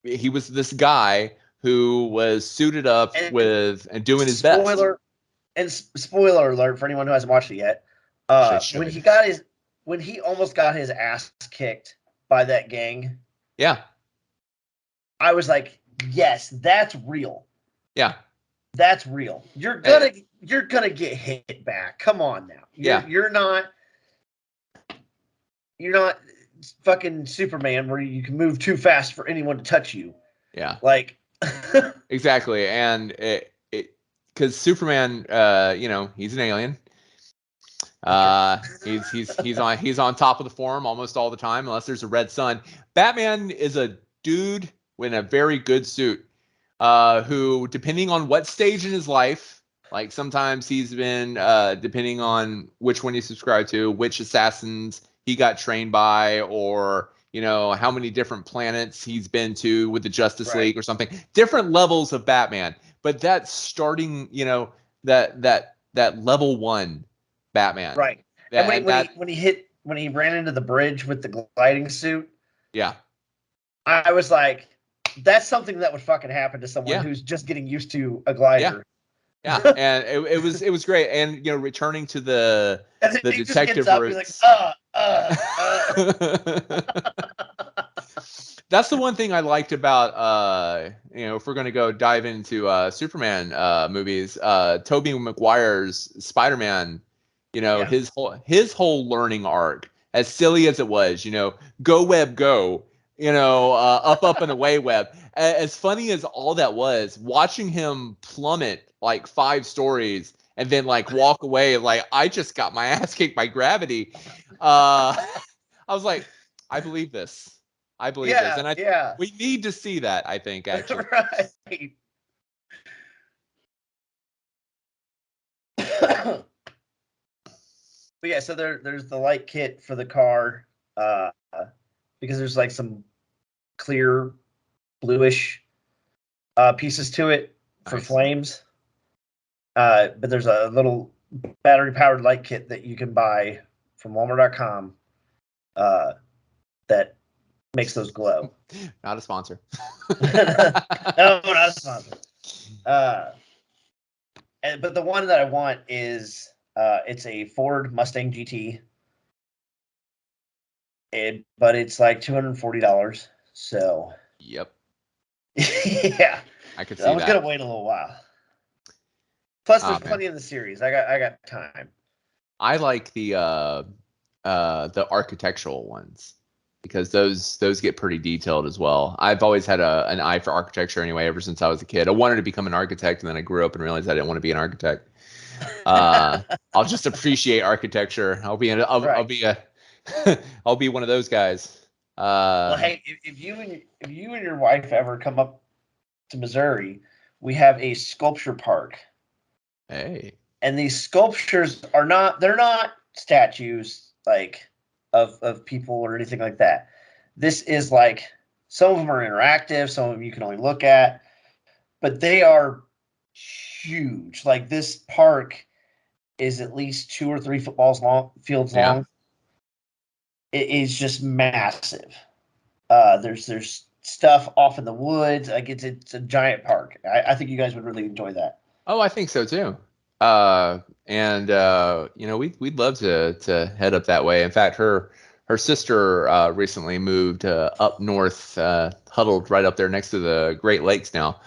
he was this guy who was suited up and doing his best. Spoiler alert for anyone who hasn't watched it yet. When he almost got his ass kicked by that gang. Yeah. I was like, yes, that's real. Yeah. That's real. You're gonna get hit back. Come on now. You're not fucking Superman where you can move too fast for anyone to touch you. Yeah. Like exactly. And because Superman, he's an alien. He's on top of the form almost all the time, unless there's a red sun. Batman is a dude in a very good suit, who, depending on what stage in his life, like sometimes he's been, depending on which one you subscribe to, which assassins he got trained by, or how many different planets he's been to with the Justice League or something. Different levels of Batman, but that's starting, that level 1 Batman. Right. And when he ran into the bridge with the gliding suit. Yeah. I was like, that's something that would fucking happen to someone who's just getting used to a glider. Yeah. And it was great. And returning to the detective route. He's like, That's the one thing I liked about if we're gonna go dive into Superman movies, Tobey Maguire's Spider-Man, Yeah. his whole learning arc, as silly as it was, go web go, up and away web. As funny as all that was, watching him plummet like 5 stories and then like walk away like I just got my ass kicked by gravity. I was like, I believe this. I believe this, Yeah, and yeah. we need to see that. I think actually. Right. But yeah, so there's the light kit for the car, uh, because there's like some clear bluish pieces to it for Nice. flames. But there's a little battery powered light kit that you can buy from Walmart.com that makes those glow. Not a sponsor. No, not a sponsor. But the one that I want is it's a Ford Mustang GT. But it's like $240. So Yep, yeah, I could I see was that. gonna wait a little while. Plus, there's Oh man, plenty in the series. I got time. I like the architectural ones because those get pretty detailed as well. I've always had an eye for architecture anyway, ever since I was a kid. I wanted to become an architect, and then I grew up and realized I didn't want to be an architect. I'll just appreciate architecture. I'll Right. be a I'll be one of those guys. Well, hey, if you and your wife ever come up to Missouri, we have a sculpture park, Hey, and these sculptures are they're not statues like of people or anything like that. This is like some of them are interactive, some of them you can only look at, but they are huge. Like this park is at least 2 or 3 fields yeah. long. It is just massive. There's stuff off in the woods. Like it's a giant park. I think you guys would really enjoy that. Oh, I think so too. And we'd love to head up that way. In fact, her sister recently moved up north, huddled right up there next to the Great Lakes now.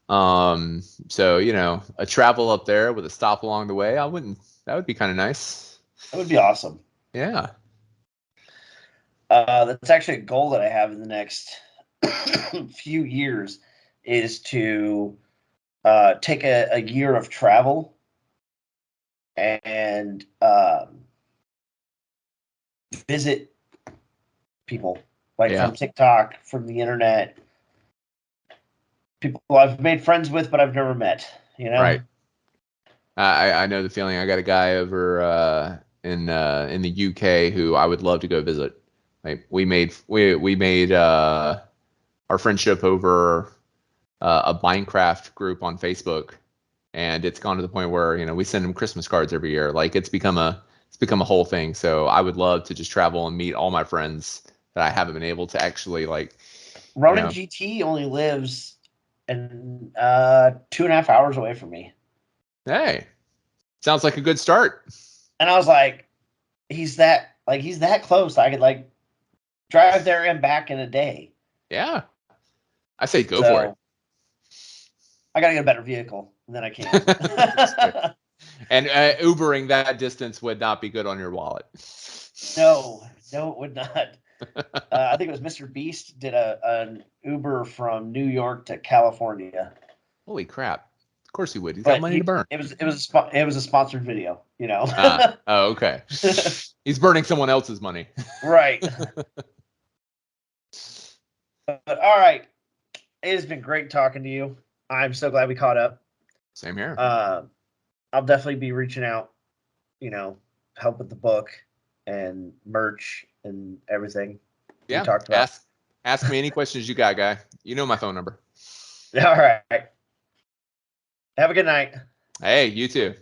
So a travel up there with a stop along the way, that would be kind of nice. That would be awesome. Yeah. That's actually a goal that I have in the next few years is to take a year of travel and visit people like Yeah. from TikTok, from the internet, people I've made friends with, but I've never met. You know, Right. I know the feeling. I got a guy over in the UK who I would love to go visit. Like we made our friendship over a Minecraft group on Facebook, and it's gone to the point where we send him Christmas cards every year. Like it's become a whole thing. So I would love to just travel and meet all my friends that I haven't been able to actually like. You Ronan know, GT only lives in 2.5 hours away from me, hey, sounds like a good start. and I was like, he's that close. I could like drive there and back in a day. Yeah, I say go for it. So I gotta get a better vehicle, and then I can. And Ubering that distance would not be good on your wallet. No, it would not. I think it was Mr. Beast did an Uber from New York to California, Holy crap! Of course he would. He's got but money to burn. it was a sponsored video, you know. Oh, okay. He's burning someone else's money. Right. But all right, it has been great talking to you. I'm so glad we caught up. Same here. Uh, I'll definitely be reaching out, you know, help with the book and merch and everything we Yeah. talked about. Ask me any questions you got, guy. You know my phone number. All right. Have a good night. Hey, you too.